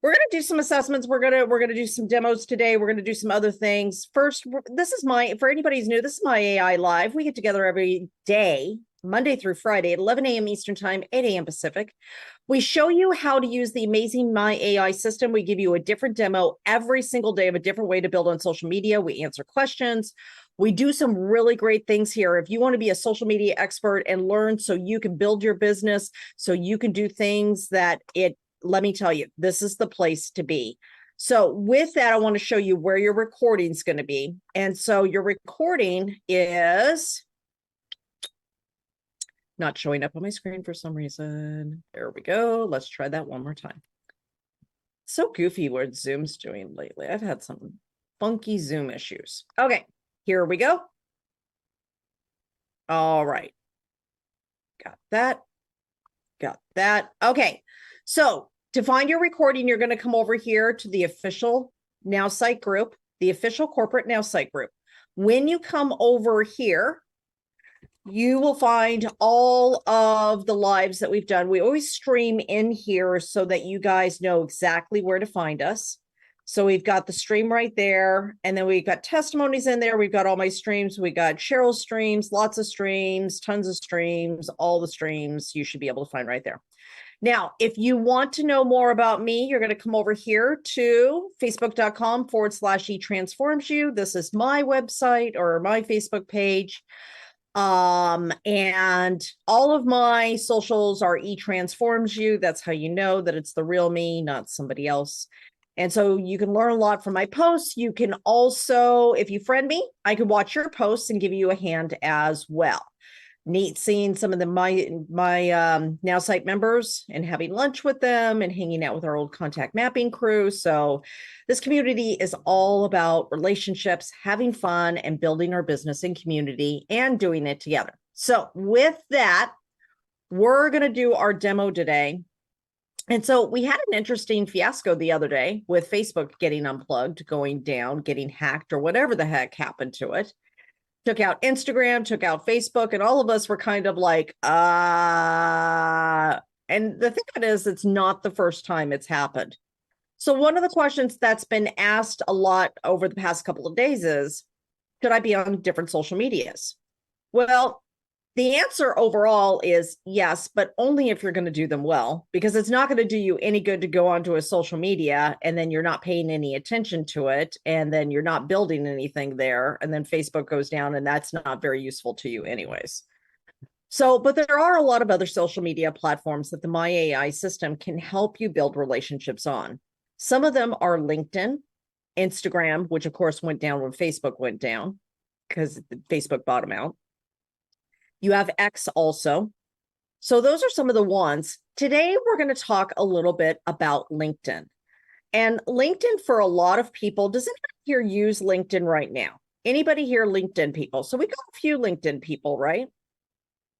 We're going to do some assessments. We're going to do some demos today. We're going to do some other things. First, this is for anybody who's new, this is my AI Live. We get together every day, Monday through Friday at 11 a.m. Eastern Time, 8 a.m. Pacific. We show you how to use the amazing My AI system. We give you a different demo every single day of a different way to build on social media. We answer questions. We do some really great things here. If you want to be a social media expert and learn so you can build your business, so you can do things that let me tell you, this is the place to be. So with that, I want to show you where your recording is going to be. And so your recording is not showing up on my screen for some reason. There we go. Let's try that one more time. So goofy what Zoom's doing lately. I've had some funky Zoom issues. Okay, here we go. All right. Got that. Got that. Okay. So to find your recording, you're going to come over here to the official Nowsite group, the official corporate Nowsite group. When you come over here, you will find all of the lives that we've done. We always stream in here so that you guys know exactly where to find us. So we've got the stream right there, and then we've got testimonies in there. We've got all my streams. We got Cheryl's streams, lots of streams, tons of streams, all the streams you should be able to find right there. Now, if you want to know more about me, you're going to come over here to facebook.com/eTransforms You. This is my website or my Facebook page. And all of my socials are eTransforms You. That's how you know that it's the real me, not somebody else. And so you can learn a lot from my posts. You can also, if you friend me, I can watch your posts and give you a hand as well. Neat seeing some of my Nowsite members and having lunch with them and hanging out with our old contact mapping crew. So this community is all about relationships, having fun, and building our business and community and doing it together. So with that, we're going to do our demo today. And so we had an interesting fiasco the other day with Facebook getting unplugged, going down, getting hacked, or whatever the heck happened to it. Took out Instagram, took out Facebook, and all of us were kind of like, and the thing of it is, it's not the first time it's happened. So one of the questions that's been asked a lot over the past couple of days is, should I be on different social medias? Well, the answer overall is yes, but only if you're going to do them well, because it's not going to do you any good to go onto a social media and then you're not paying any attention to it, and then you're not building anything there, and then Facebook goes down, and that's not very useful to you anyways. So, but there are a lot of other social media platforms that the My AI system can help you build relationships on. Some of them are LinkedIn, Instagram, which of course went down when Facebook went down because Facebook bought them out. You have X also. So those are some of the ones. Today, we're going to talk a little bit about LinkedIn. And LinkedIn, for a lot of people, does anybody here use LinkedIn right now? Anybody here LinkedIn people? So we got a few LinkedIn people, right?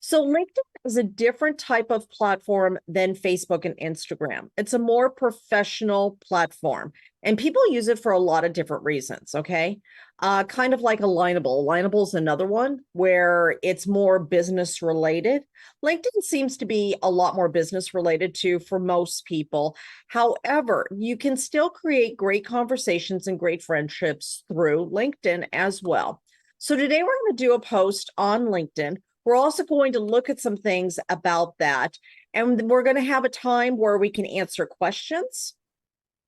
So LinkedIn is a different type of platform than Facebook and Instagram. It's a more professional platform, and people use it for a lot of different reasons, okay? Kind of like Alignable. Alignable is another one where it's more business related. LinkedIn seems to be a lot more business related too for most people. However, you can still create great conversations and great friendships through LinkedIn as well. So today we're going to do a post on LinkedIn. We're also going to look at some things about that, and we're going to have a time where we can answer questions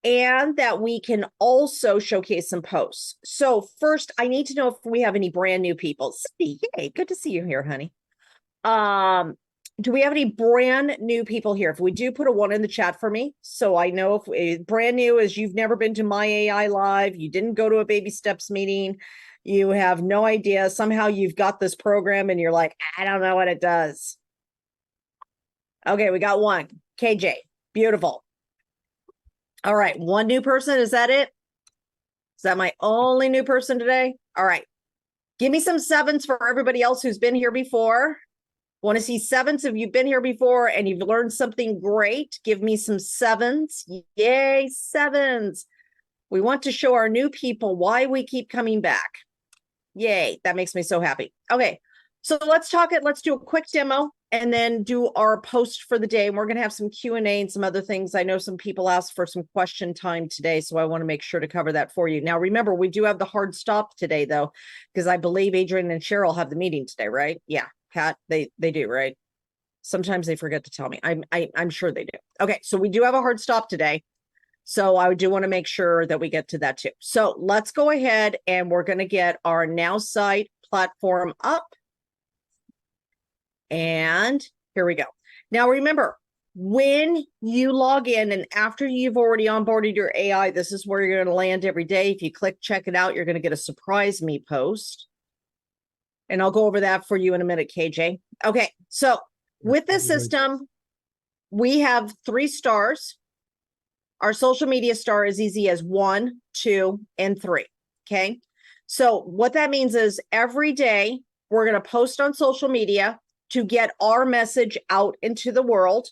and that we can also showcase some posts. So first, I need to know if we have any brand new people. Cindy, yay, good to see you here, honey. Do we have any brand new people here? If we do, put a 1 in the chat for me, so I know if brand new is you've never been to My AI Live, you didn't go to a baby steps meeting, you have no idea. Somehow you've got this program and you're like, I don't know what it does. Okay, we got 1. KJ, beautiful. All right, 1 new person. Is that it? Is that my only new person today? All right. Give me some 7s for everybody else who's been here before. Want to see 7s if you've been here before and you've learned something great. Give me some 7s. Yay, 7s. We want to show our new people why we keep coming back. Yay, that makes me so happy. Okay, so let's talk it. Let's do a quick demo. and then do our post for the day. And we're going to have some Q&A and some other things. I know some people asked for some question time today, so I want to make sure to cover that for you. Now, remember, we do have the hard stop today, though, because I believe Adrian and Cheryl have the meeting today, right? Yeah, Pat, they do, right? Sometimes they forget to tell me. I'm sure they do. Okay, so we do have a hard stop today. So I do want to make sure that we get to that too. So let's go ahead and we're going to get our Nowsite platform up. And here we go. Now, remember, when you log in and after you've already onboarded your AI, this is where you're going to land every day. If you click check it out, you're going to get a surprise me post. And I'll go over that for you in a minute, KJ. Okay, so with this system, we have 3 stars. Our social media star is easy as 1, 2, and 3. Okay. So what that means is every day we're going to post on social media to get our message out into the world.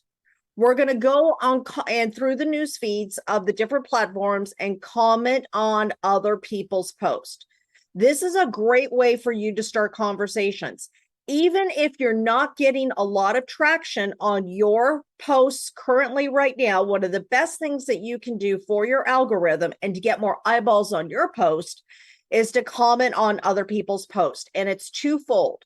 We're going to go on and through the news feeds of the different platforms and comment on other people's posts. This is a great way for you to start conversations. Even if you're not getting a lot of traction on your posts currently right now, one of the best things that you can do for your algorithm and to get more eyeballs on your post is to comment on other people's posts. And it's twofold.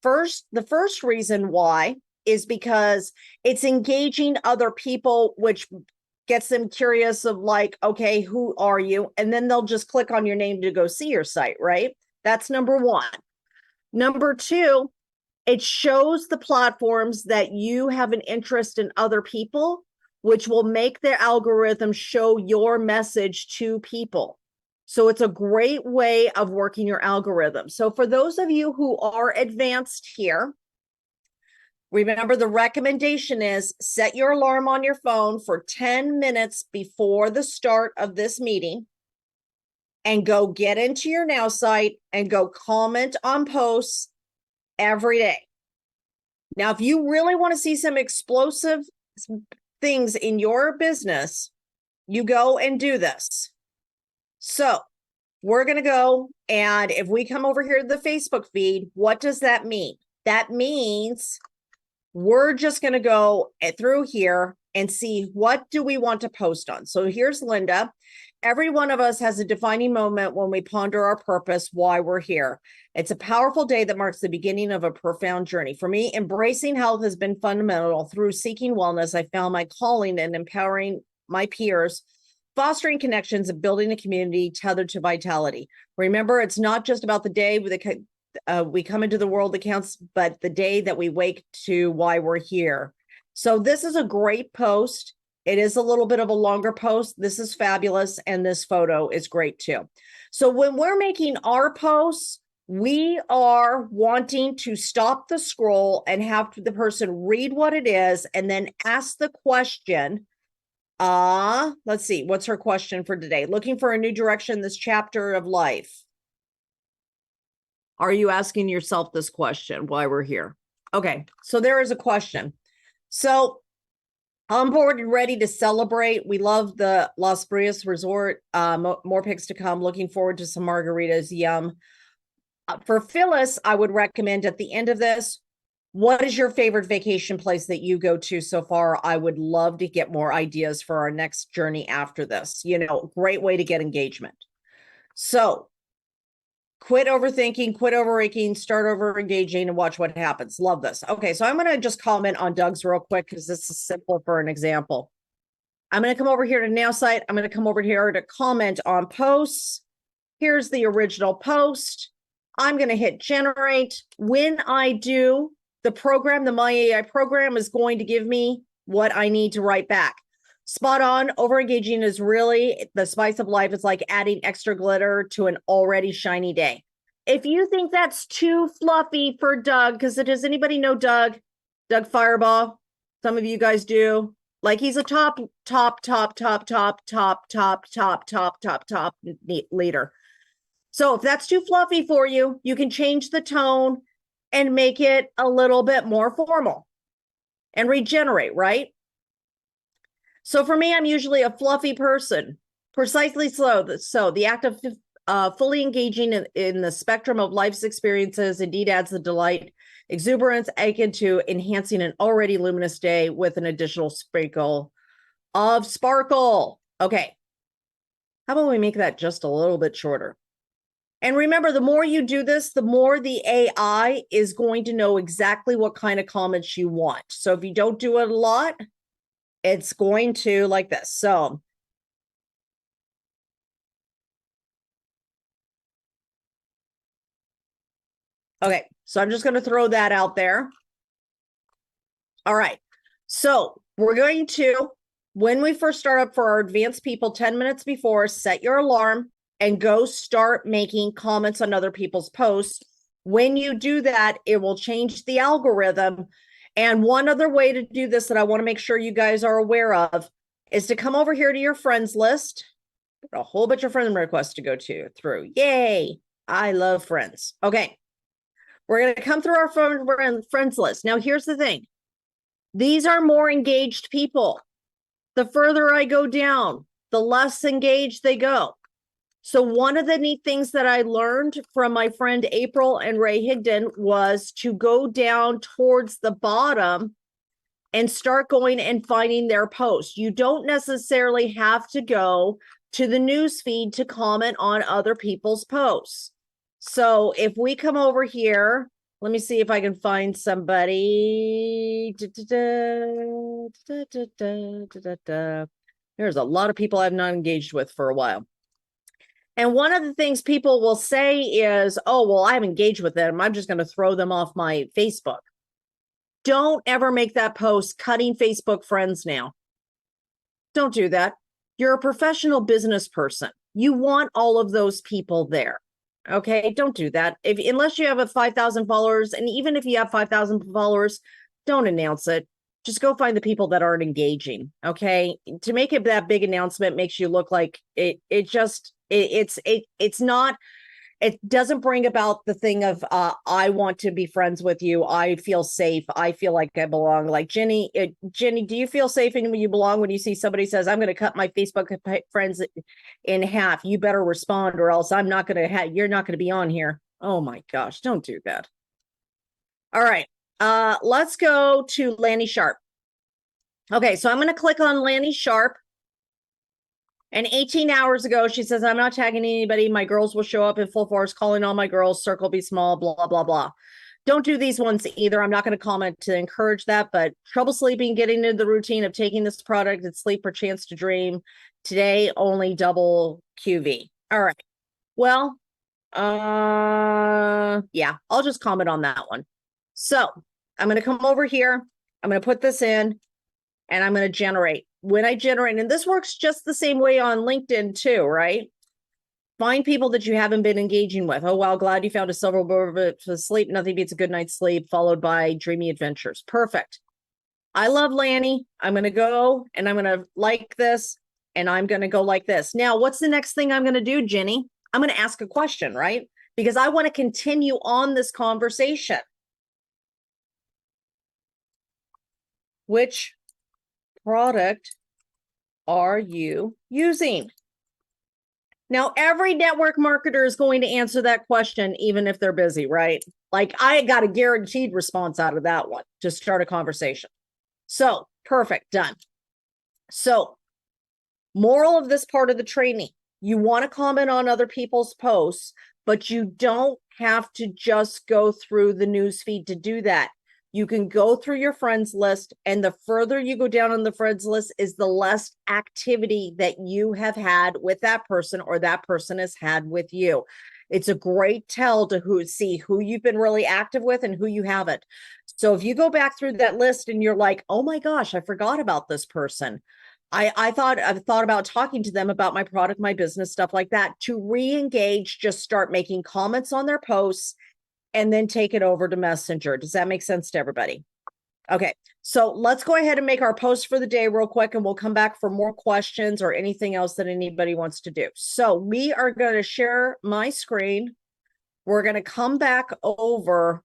First, the first reason why is because it's engaging other people, which gets them curious of like, okay, who are you? And then they'll just click on your name to go see your site, right? That's number 1. Number 2, it shows the platforms that you have an interest in other people, which will make their algorithm show your message to people. So it's a great way of working your algorithm. So for those of you who are advanced here, remember the recommendation is set your alarm on your phone for 10 minutes before the start of this meeting and go get into your Now site and go comment on posts every day. Now, if you really want to see some explosive things in your business, you go and do this. So we're going to go, and if we come over here to the Facebook feed, what does that mean? That means we're just going to go through here and see what do we want to post on. So here's Linda. Every one of us has a defining moment when we ponder our purpose, why we're here. It's a powerful day that marks the beginning of a profound journey. For me, embracing health has been fundamental. Through seeking wellness, I found my calling in empowering my peers, fostering connections, and building a community tethered to vitality. Remember, it's not just about the day we come into the world that counts, but the day that we wake to why we're here. So this is a great post. It is a little bit of a longer post. This is fabulous. And this photo is great too. So when we're making our posts, we are wanting to stop the scroll and have the person read what it is and then ask the question. Let's see. What's her question for today? Looking for a new direction in this chapter of life. Are you asking yourself this question? Why we're here? Okay. So there is a question. So on board and ready to celebrate. We love the Las Brias Resort. More pics to come. Looking forward to some margaritas. Yum. For Phyllis, I would recommend at the end of this, what is your favorite vacation place that you go to so far? I would love to get more ideas for our next journey after this. You know, great way to get engagement. So quit overthinking, quit overraking, start over engaging, and watch what happens. Love this. Okay, so I'm going to just comment on Doug's real quick because this is simple for an example. I'm going to come over here to Nowsite. I'm going to come over here to comment on posts. Here's the original post. I'm going to hit generate. When I do, the program, the My AI program, is going to give me what I need to write back. Spot on. Overengaging is really the spice of life. It's like adding extra glitter to an already shiny day. If you think that's too fluffy for Doug, because does anybody know Doug? Doug Fireball? Some of you guys do. Like he's a top leader. So if that's too fluffy for you, you can change the tone and make it a little bit more formal and regenerate, right? So for me, I'm usually a fluffy person, precisely so. So the act of fully engaging in the spectrum of life's experiences indeed adds the delight exuberance akin to enhancing an already luminous day with an additional sprinkle of sparkle. Okay. How about we make that just a little bit shorter? And remember, the more you do this, the more the AI is going to know exactly what kind of comments you want. So if you don't do it a lot, it's going to like this. So okay, so I'm just going to throw that out there. All right. So we're going to, when we first start up for our advanced people, 10 minutes before, set your alarm and go start making comments on other people's posts. When you do that, it will change the algorithm. And one other way to do this that I want to make sure you guys are aware of is to come over here to your friends list. A whole bunch of friend requests to go through. Yay. I love friends. Okay. We're going to come through our friends list. Now, here's the thing. These are more engaged people. The further I go down, the less engaged they go. So one of the neat things that I learned from my friend April and Ray Higdon was to go down towards the bottom and start going and finding their posts. You don't necessarily have to go to the news feed to comment on other people's posts. So if we come over here, let me see if I can find somebody. There's a lot of people I've not engaged with for a while. And one of the things people will say is, oh, well, I've engaged with them. I'm just going to throw them off my Facebook. Don't ever make that post cutting Facebook friends now. Don't do that. You're a professional business person. You want all of those people there. Okay, don't do that. Unless you have 5,000 followers, and even if you have 5,000 followers, don't announce it. Just go find the people that aren't engaging. Okay, to make it that big announcement makes you look like it's not. It doesn't bring about the thing of I want to be friends with you. I feel safe. I feel like I belong. Like Jenny, do you feel safe and you belong when you see somebody says, I'm going to cut my Facebook friends in half? You better respond or else I'm not going to you're not going to be on here. Oh my gosh, don't do that. All right. Let's go to Lanny Sharp. Okay, so I'm going to click on Lanny Sharp. And 18 hours ago, she says, I'm not tagging anybody. My girls will show up in full force, calling all my girls, circle be small, blah, blah, blah. Don't do these ones either. I'm not going to comment to encourage that, but trouble sleeping, getting into the routine of taking this product and sleep for chance to dream. Today, only double QV. All right. Well, yeah, I'll just comment on that one. So I'm going to come over here. I'm going to put this in and I'm going to generate. When I generate, and this works just the same way on LinkedIn too, right? Find people that you haven't been engaging with. Oh, wow, glad you found a silver bullet for sleep. Nothing beats a good night's sleep, followed by dreamy adventures. Perfect. I love Lanny. I'm going to go and I'm going to like this and I'm going to go like this. Now, what's the next thing I'm going to do, Jenny? I'm going to ask a question, right? Because I want to continue on this conversation. Which product are you using? Now, every network marketer is going to answer that question, even if they're busy, right? Like I got a guaranteed response out of that one to start a conversation. So perfect, done. So moral of this part of the training, you want to comment on other people's posts, but you don't have to just go through the newsfeed to do that. You can go through your friends list, and the further you go down on the friends list is the less activity that you have had with that person or that person has had with you. It's a great tell to see who you've been really active with and who you haven't. So if you go back through that list and you're like, oh my gosh, I forgot about this person. I've thought about talking to them about my product, my business, stuff like that. To re-engage, just start making comments on their posts and then take it over to Messenger. Does that make sense to everybody? Okay, so let's go ahead and make our post for the day real quick, and we'll come back for more questions or anything else that anybody wants to do. So we are going to share my screen. We're going to come back over.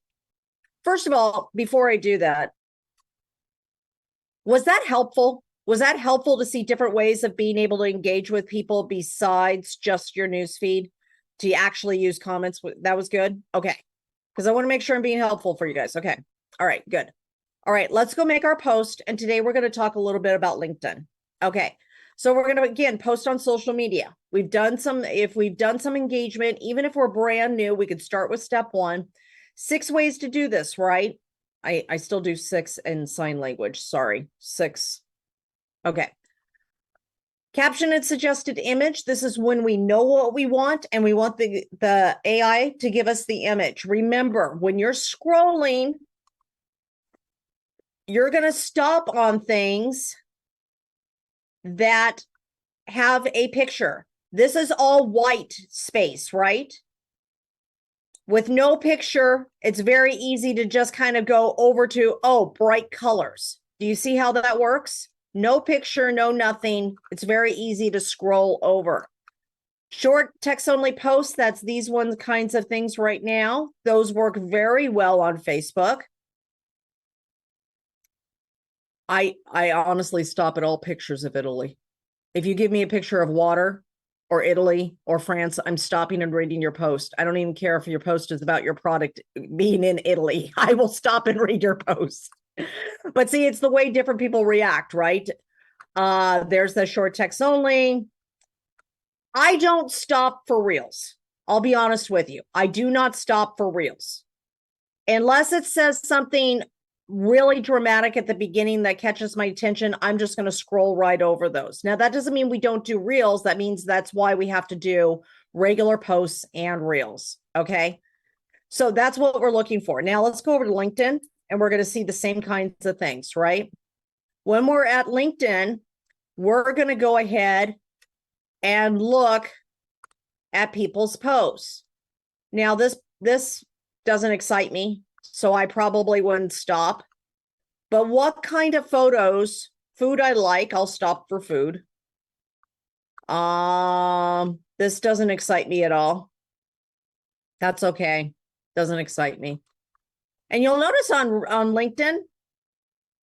First of all, before I do that, was that helpful? Was that helpful to see different ways of being able to engage with people besides just your newsfeed? To actually use comments? That was good? Okay. because I want to make sure I'm being helpful for you guys. Okay. All right, good. All right, let's go make our post. And today we're going to talk a little bit about LinkedIn. Okay. So we're going to, again, post on social media. If we've done some engagement, even if we're brand new, we could start with step 1. 6 ways to do this, right? I still do 6 in sign language. Sorry, 6. Okay. Caption and suggested image. This is when we know what we want and we want the AI to give us the image. Remember, when you're scrolling, you're going to stop on things that have a picture. This is all white space, right? With no picture, it's very easy to just kind of go over to, oh, bright colors. Do you see how that works? No picture, no nothing. It's very easy to scroll over. Short text only posts, that's these kinds of things right now. Those work very well on Facebook. I honestly stop at all pictures of Italy. If you give me a picture of water or Italy or France, I'm stopping and reading your post. I don't even care if your post is about your product being in Italy. I will stop and read your post. But see, it's the way different people react, right? There's the short text only. I don't stop for reels. I'll be honest with you. I do not stop for reels. Unless it says something really dramatic at the beginning that catches my attention, I'm just going to scroll right over those. Now, that doesn't mean we don't do reels. That means that's why we have to do regular posts and reels. Okay. So that's what we're looking for. Now let's go over to LinkedIn and we're going to see the same kinds of things, right? When we're at LinkedIn, we're going to go ahead and look at people's posts. Now, this doesn't excite me, so I probably wouldn't stop. But what kind of photos, food I like, I'll stop for food. This doesn't excite me at all. That's okay. Doesn't excite me. And you'll notice on LinkedIn,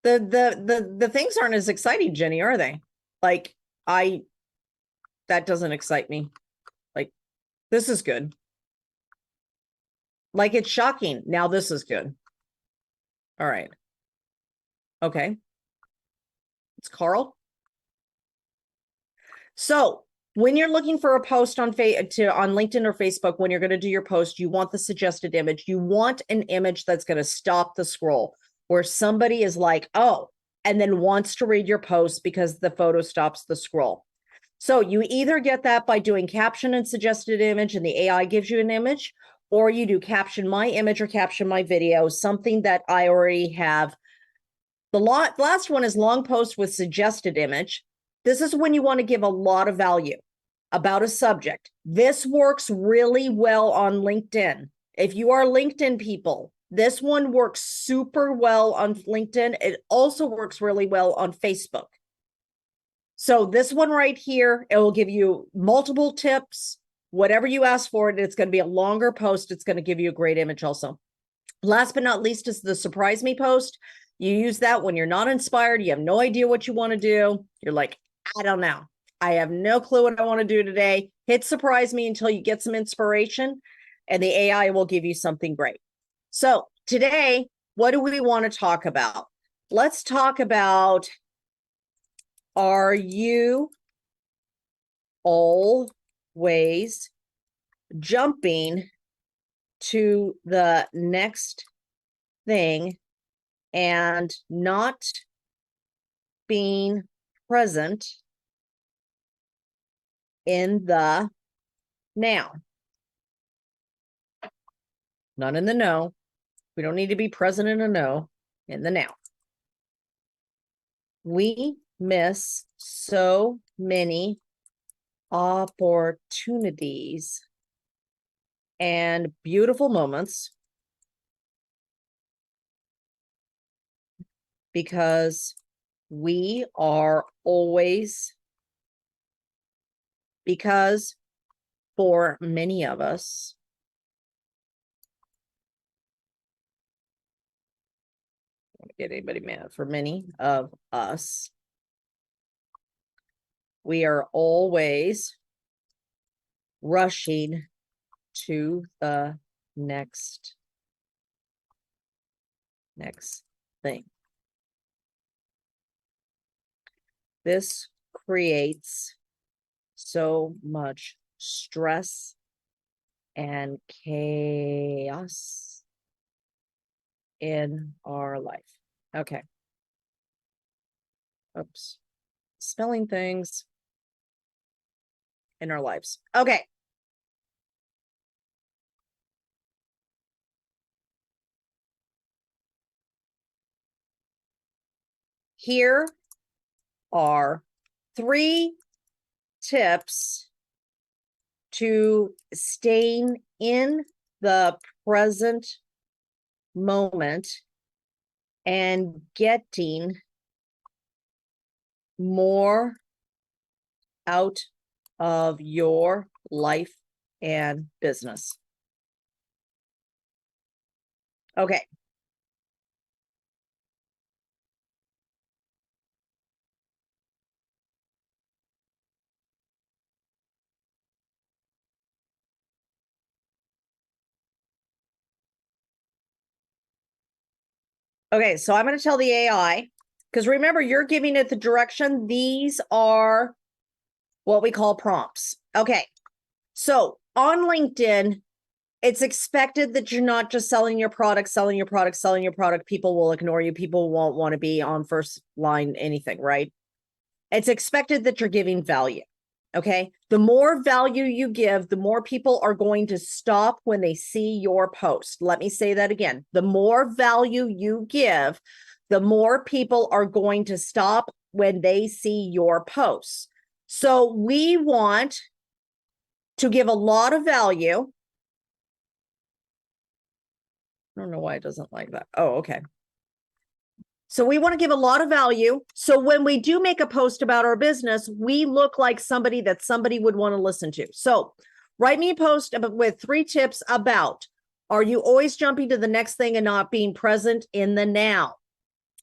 the things aren't as exciting, Jenny, are they? Like that doesn't excite me. Like, this is good. Like, it's shocking. Now this is good. All right. Okay. It's Carl. So when you're looking for a post on LinkedIn or Facebook, when you're going to do your post, you want the suggested image. You want an image that's going to stop the scroll, where somebody is like, oh, and then wants to read your post because the photo stops the scroll. So you either get that by doing caption and suggested image and the AI gives you an image, or you do caption my image or caption my video, something that I already have. The last one is long post with suggested image. This is when you want to give a lot of value about a subject. This works really well on LinkedIn. If you are LinkedIn people, this one works super well on LinkedIn. It also works really well on Facebook. So this one right here, it will give you multiple tips, whatever you ask for it. It's going to be a longer post. It's going to give you a great image also. Last but not least is the surprise me post. You use that when you're not inspired. You have no idea what you want to do. You're like, I don't know. I have no clue what I want to do today. Hit surprise me until you get some inspiration, and the AI will give you something great. So today, what do we want to talk about? Let's talk about, are you always jumping to the next thing and not being present in the now? Not in the no. We don't need to be present in a no, in the now. We miss so many opportunities and beautiful moments because we are always, because for many of us, get anybody mad, for many of us, we are always rushing to the next next thing. This creates so much stress and chaos in our life. Okay. Oops. Spelling things in our lives. Okay. Here are 3 tips to staying in the present moment and getting more out of your life and business. Okay. Okay, so I'm going to tell the AI, because remember, you're giving it the direction. These are what we call prompts. Okay, so on LinkedIn, it's expected that you're not just selling your product, selling your product, selling your product. People will ignore you. People won't want to be on first line anything, right? It's expected that you're giving value. Okay. The more value you give, the more people are going to stop when they see your post. Let me say that again. The more value you give, the more people are going to stop when they see your posts. So we want to give a lot of value. I don't know why it doesn't like that. Oh, okay. So we want to give a lot of value. So when we do make a post about our business, we look like somebody that somebody would want to listen to. So write me a post with 3 tips about, are you always jumping to the next thing and not being present in the now?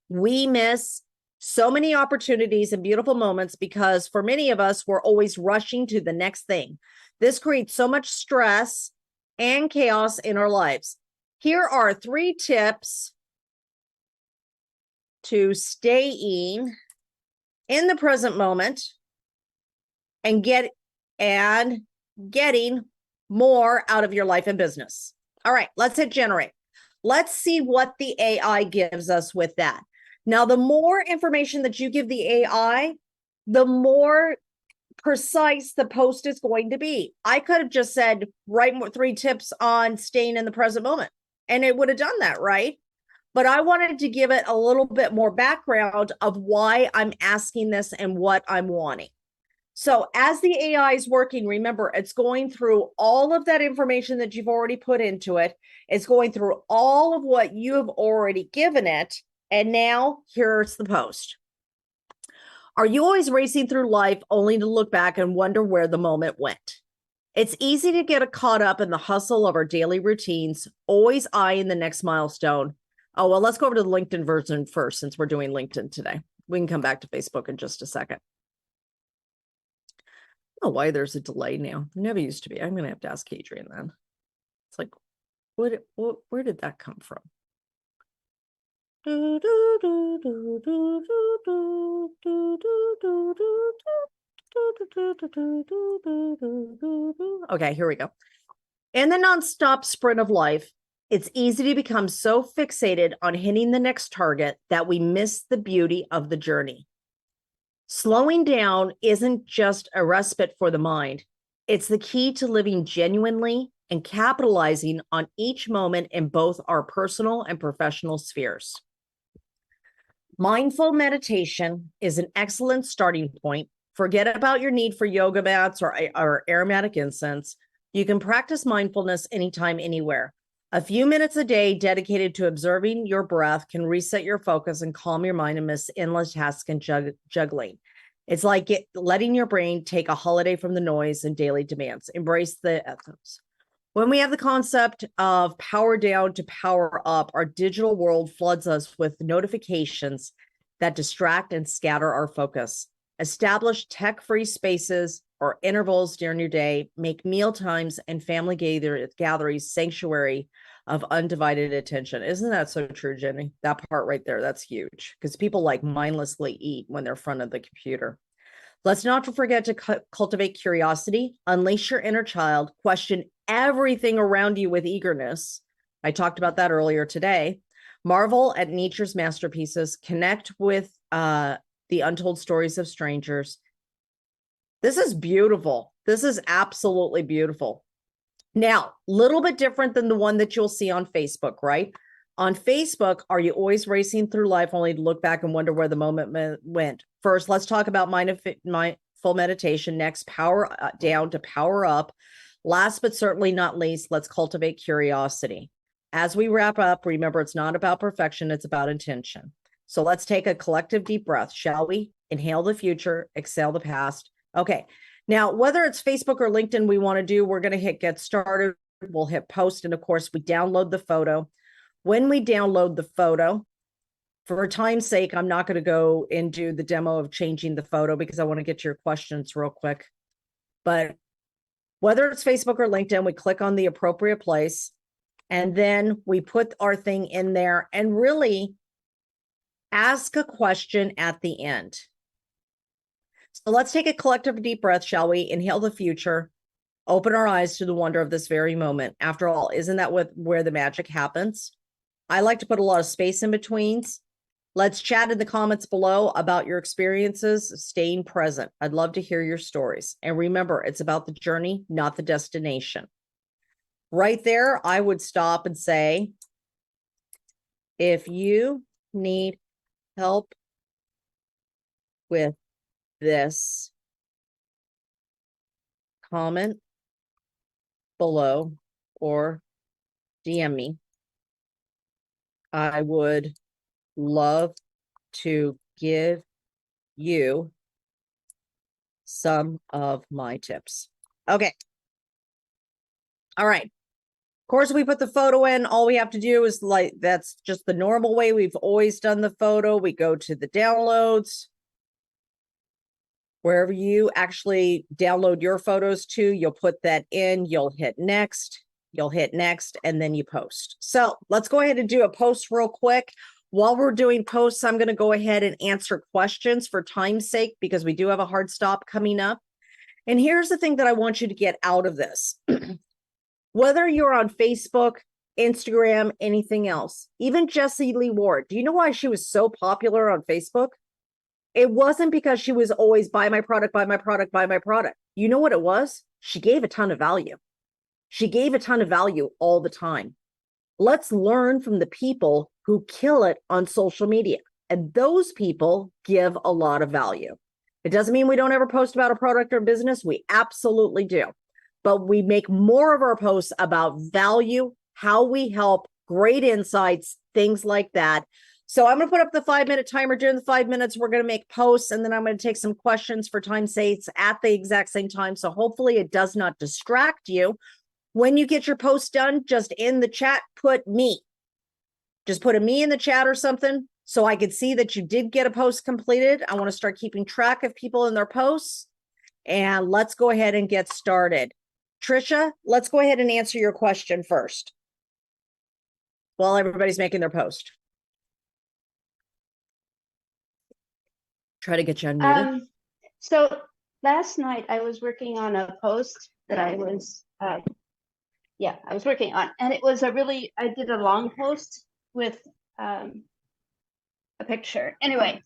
We miss so many opportunities and beautiful moments because for many of us, we're always rushing to the next thing. This creates so much stress and chaos in our lives. Here are 3 tips to staying in the present moment and getting more out of your life and business. All right, let's hit generate. Let's see what the AI gives us with that. Now, the more information that you give the AI, the more precise the post is going to be. I could have just said, write 3 tips on staying in the present moment, and it would have done that, right? But I wanted to give it a little bit more background of why I'm asking this and what I'm wanting. So as the AI is working, remember, it's going through all of that information that you've already put into it. It's going through all of what you have already given it. And now here's the post. Are you always racing through life only to look back and wonder where the moment went? It's easy to get caught up in the hustle of our daily routines, always eyeing the next milestone. Oh, well, let's go over to the LinkedIn version first, since we're doing LinkedIn today. We can come back to Facebook in just a second. I don't know why there's a delay now. Never used to be. I'm going to have to ask Adrian then. It's like, where did that come from? Okay, here we go. In the nonstop sprint of life, it's easy to become so fixated on hitting the next target that we miss the beauty of the journey. Slowing down isn't just a respite for the mind. It's the key to living genuinely and capitalizing on each moment in both our personal and professional spheres. Mindful meditation is an excellent starting point. Forget about your need for yoga mats or aromatic incense. You can practice mindfulness anytime, anywhere. A few minutes a day dedicated to observing your breath can reset your focus and calm your mind amidst endless tasks and juggling. It's like letting your brain take a holiday from the noise and daily demands. Embrace the ethos. When we have the concept of power down to power up, our digital world floods us with notifications that distract and scatter our focus. Establish tech-free spaces or intervals during your day. Make meal times and family gatherings sanctuary of undivided attention. Isn't that so true, Jenny? That part right there, that's huge because people like mindlessly eat when they're in front of the computer. Let's not forget to cultivate curiosity, unleash your inner child, question everything around you with eagerness. I talked about that earlier today. Marvel at nature's masterpieces, connect with the untold stories of strangers. This is beautiful. This is absolutely beautiful. Now, a little bit different than the one that you'll see on Facebook, right? On Facebook, are you always racing through life only to look back and wonder where the moment went? First, let's talk about mindful meditation. Next, power down to power up. Last but certainly not least, let's cultivate curiosity. As we wrap up, remember, it's not about perfection, it's about intention. So let's take a collective deep breath, shall we? Inhale the future, exhale the past. Okay. Now, whether it's Facebook or LinkedIn we want to do, we're going to hit get started. We'll hit post. And of course, we download the photo. When we download the photo, for time's sake, I'm not going to go into the demo of changing the photo because I want to get to your questions real quick. But whether it's Facebook or LinkedIn, we click on the appropriate place and then we put our thing in there and really ask a question at the end. So let's take a collective deep breath, shall we? Inhale the future, open our eyes to the wonder of this very moment. After all, isn't that where the magic happens? I like to put a lot of space in betweens. Let's chat in the comments below about your experiences staying present. I'd love to hear your stories. And remember, it's about the journey, not the destination. Right there, I would stop and say, if you need help with this, comment below or DM me. I would love to give you some of my tips. Okay. All right. Of course, we put the photo in. All we have to do is that's just the normal way we've always done the photo. We go to the downloads. Wherever you actually download your photos to, you'll put that in, you'll hit next, and then you post. So let's go ahead and do a post real quick. While we're doing posts, I'm going to go ahead and answer questions for time's sake because we do have a hard stop coming up. And here's the thing that I want you to get out of this. Whether you're on Facebook, Instagram, anything else, even Jessie Lee Ward, do you know why she was so popular on Facebook? It wasn't because she was always buy my product, buy my product, buy my product. You know what it was? She gave a ton of value. She gave a ton of value all the time. Let's learn from the people who kill it on social media. And those people give a lot of value. It doesn't mean we don't ever post about a product or business. We absolutely do. But we make more of our posts about value, how we help, great insights, things like that. So I'm going to put up the 5-minute timer. During the 5 minutes, we're going to make posts, and then I'm going to take some questions for time's sake at the exact same time. So hopefully it does not distract you. When you get your post done, just in the chat, put me. Just put a me in the chat or something so I could see that you did get a post completed. I want to start keeping track of people in their posts. And let's go ahead and get started. Trisha, let's go ahead and answer your question first while everybody's making their post. Try to get you unmuted. So last night I was working on a post that I was working on, and it was I did a long post with a picture. Anyway,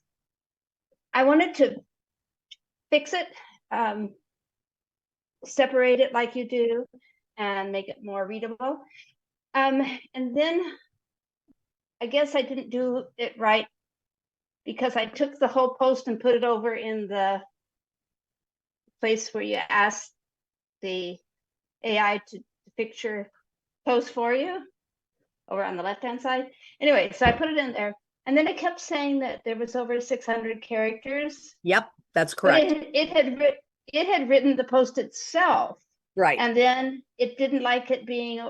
I wanted to fix it, separate it like you do, and make it more readable. And then I guess I didn't do it right, because I took the whole post and put it over in the place where you ask the AI to picture post for you, over on the left-hand side. Anyway, so I put it in there, and then it kept saying that there was over 600 characters. Yep, that's correct. It had written the post itself. Right. And then it didn't like it being,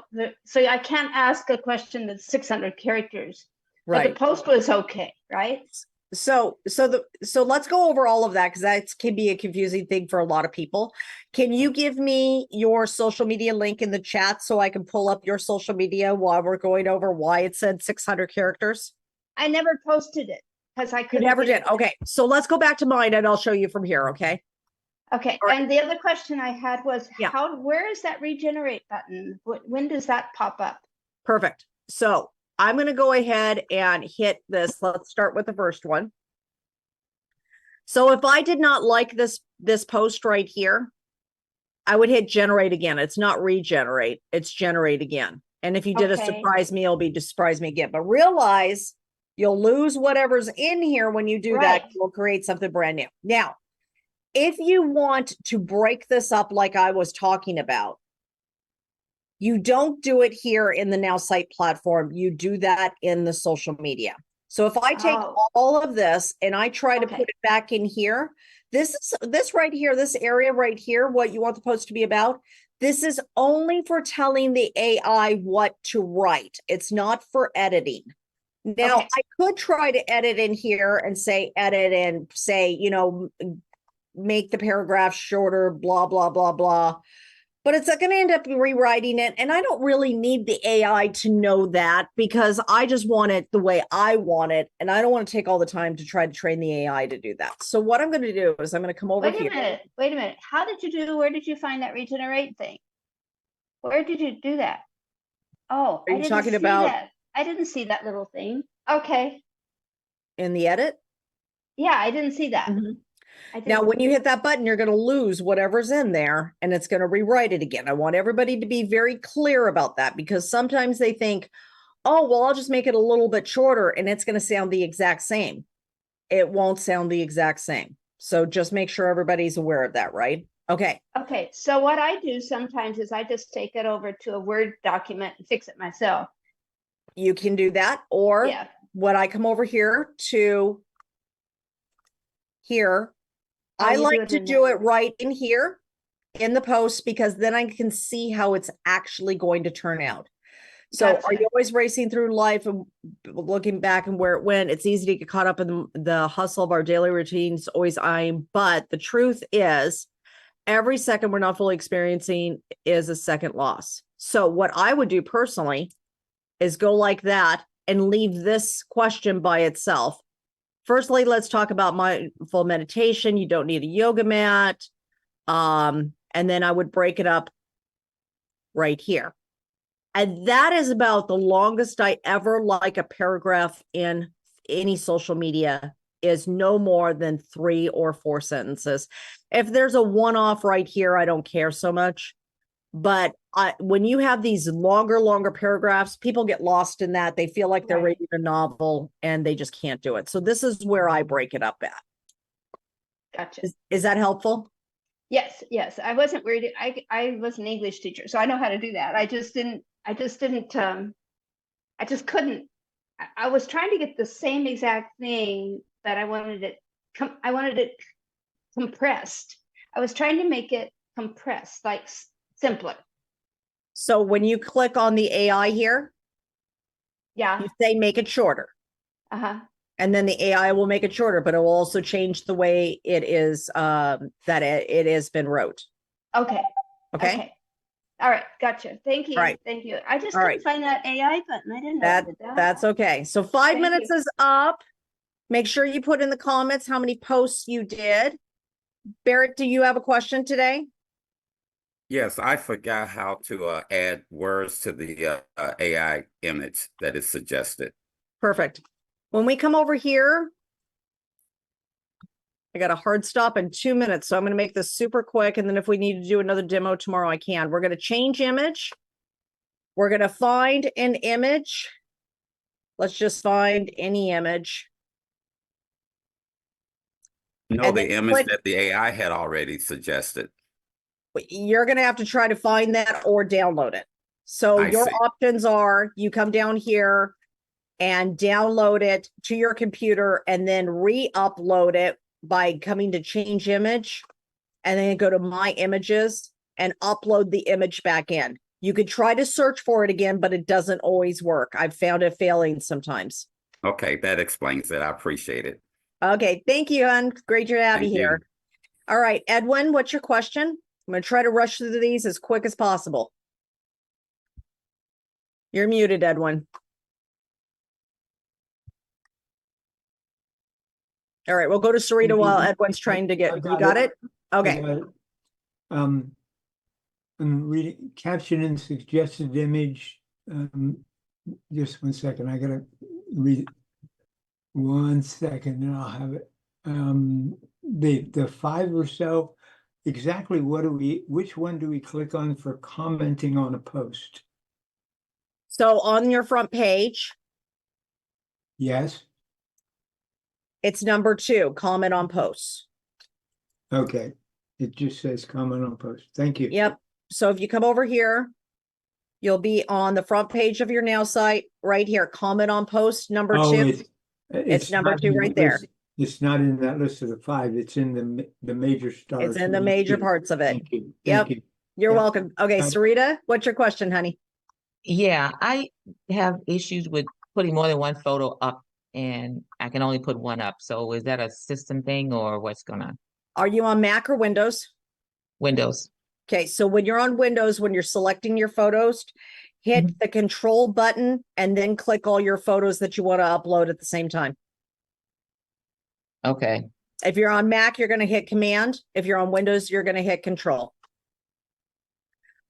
so I can't ask a question that's 600 characters. Right. But the post was okay, right? So let's go over all of that because that can be a confusing thing for a lot of people. Can you give me your social media link in the chat so I can pull up your social media while we're going over why it said 600 characters? I never posted it because I You couldn't. never did. Okay, so let's go back to mine and I'll show you from here. Okay. Okay. All right. And the other question I had was, Yeah. where is that regenerate button? When does that pop up? Perfect. So I'm going to go ahead and hit this. Let's start with the first one. So if I did not like this post right here, I would hit generate again. It's not regenerate, it's generate again. And if you did a surprise me, it'll be to surprise me again. But realize you'll lose whatever's in here when you do that. You'll create something brand new. Now, if you want to break this up like I was talking about, you don't do it here in the Nowsite platform. You do that in the social media. So if I take all of this and I try to put it back in here, this right here, this area right here, what you want the post to be about, this is only for telling the AI what to write. It's not for editing. Now, I could try to edit in here and say, edit and say, you know, make the paragraph shorter, blah, blah, blah, blah. But it's going to end up rewriting it. And I don't really need the AI to know that because I just want it the way I want it. And I don't want to take all the time to try to train the AI to do that. So what I'm going to do is I'm going to come over here. Wait a minute. Where did you find that regenerate thing? Where did you do that? Oh, are you talking about? I didn't see that little thing. Okay. In the edit? Yeah, I didn't see that. Now, when you hit that button, you're going to lose whatever's in there and it's going to rewrite it again. I want everybody to be very clear about that because sometimes they think, oh, well, I'll just make it a little bit shorter and it's going to sound the exact same. It won't sound the exact same. So just make sure everybody's aware of that, right? Okay. Okay. So what I do sometimes is I just take it over to a Word document and fix it myself. You can do that. Or when I come over here to here, I like to do it right in here in the post because then I can see how it's actually going to turn out. So are you always racing through life and looking back and where it went? It's easy to get caught up in the hustle of our daily routines, always eyeing. But the truth is, every second we're not fully experiencing is a second loss. So what I would do personally is go like that and leave this question by itself. Firstly, let's talk about mindful meditation. You don't need a yoga mat. And then I would break it up right here. And that is about the longest I ever like a paragraph in any social media is no more than 3 or 4 sentences. If there's a one-off right here, I don't care so much. But when you have these longer paragraphs, people get lost in that. They feel like they're reading a novel and they just can't do it. So this is where I break it up at. Gotcha. Is that helpful? Yes. I wasn't worried. I was an English teacher, so I know how to do that. I just couldn't. I was trying to get the same exact thing, but I wanted it compressed. I was trying to make it compressed, like simpler. So when you click on the AI here, you say make it shorter. And then the AI will make it shorter, but it will also change the way it is that it has been wrote. Okay. All right, gotcha. Thank you. Right. Thank you. I just couldn't find that AI button. I didn't know that. That's okay. So 5 minutes is up. Make sure you put in the comments how many posts you did. Barrett, do you have a question today? Yes, I forgot how to add words to the AI image that is suggested. Perfect. When we come over here, I got a hard stop in 2 minutes, so I'm going to make this super quick. And then if we need to do another demo tomorrow, I can. We're going to change image. We're going to find an image. Let's just find any image. No, the image that the AI had already suggested. You're going to have to try to find that or download it. So your options are you come down here and download it to your computer and then re-upload it by coming to change image and then go to my images and upload the image back in. You could try to search for it again, but it doesn't always work. I've found it failing sometimes. Okay, that explains it. I appreciate it. Okay, thank you, hon. Great to have you Thank you. here. All right, Edwin, what's your question? I'm going to try to rush through these as quick as possible. You're muted, Edwin. All right, we'll go to Sarita while Edwin's trying to get, you got it? Okay. I'm reading caption and suggested image. Just 1 second. I gotta read it. 1 second, and I'll have it. The 5 or so. Exactly which one do we click on for commenting on a post? So on your front page, Yes. it's number 2, comment on posts. Okay. It just says comment on post. Thank you. Yep. So if you come over here, you'll be on the front page of your now site right here. Comment on post number 2. It's number not 2 in right that there. list. It's not in that list of the 5. It's in the major stars. It's in the major parts of it. Thank you. Yep. Thank you. You're Yeah. welcome. Okay, Sarita, what's your question, honey? Yeah, I have issues with putting more than one photo up, and I can only put one up. So is that a system thing or what's going on? Are you on Mac or Windows? Windows. Okay, so when you're on Windows, when you're selecting your photos, hit the control button and then click all your photos that you want to upload at the same time. Okay. If you're on Mac, you're going to hit command. If you're on Windows, you're going to hit control.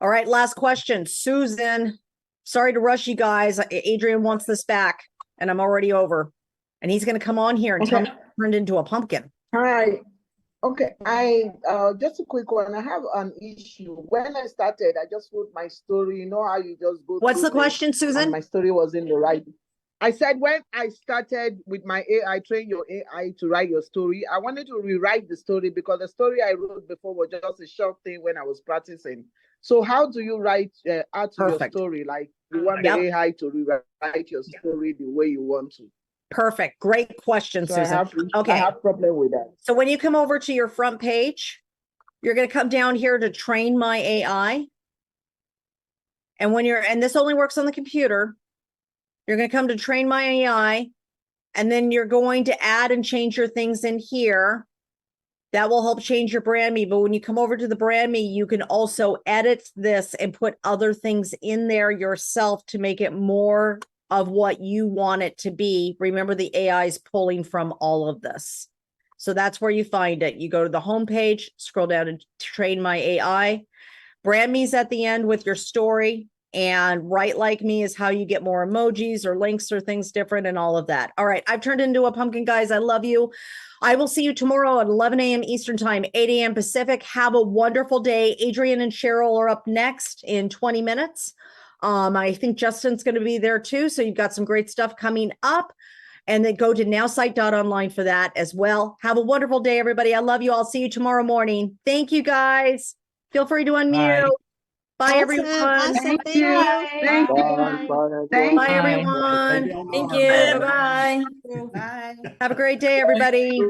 All right, last question. Susan, sorry to rush you guys. Adrian wants this back and I'm already over. And he's going to come on here and tell me it turned into a pumpkin. Hi. Okay, just a quick one. I have an issue. When I started, I just wrote my story. You know how you just go. What's the through question, and Susan? my story was in the right. I said when I started with my AI, train your AI to write your story. I wanted to rewrite the story because the story I wrote before was just a short thing when I was practicing. So how do you add to your story? Like you want the AI to rewrite your story the way you want to. Perfect. Great question, So Susan. I have problem with that. So when you come over to your front page, you're going to come down here to train my AI. And and this only works on the computer, you're going to come to train my AI, and then you're going to add and change your things in here. That will help change your brand me. But when you come over to the brand me, you can also edit this and put other things in there yourself to make it more of what you want it to be. Remember, the AI is pulling from all of this. So that's where you find it. You go to the home page, scroll down and train my AI. Brand me's at the end with your story. And write like me is how you get more emojis or links or things different and all of that. All right, I've turned into a pumpkin, guys. I love you. I will see you tomorrow at 11 a.m. Eastern time, 8 a.m. Pacific. Have a wonderful day. Adrian and Cheryl are up next in 20 minutes. I think Justin's going to be there too. So you've got some great stuff coming up. And then go to nowsite.online for that as well. Have a wonderful day, everybody. I love you. I'll see you tomorrow morning. Thank you, guys. Feel free to unmute. Bye. Bye, everyone. Awesome. Thank you. Thank Thank Bye, everyone. Thank you. Bye. Bye. Have a great day, everybody.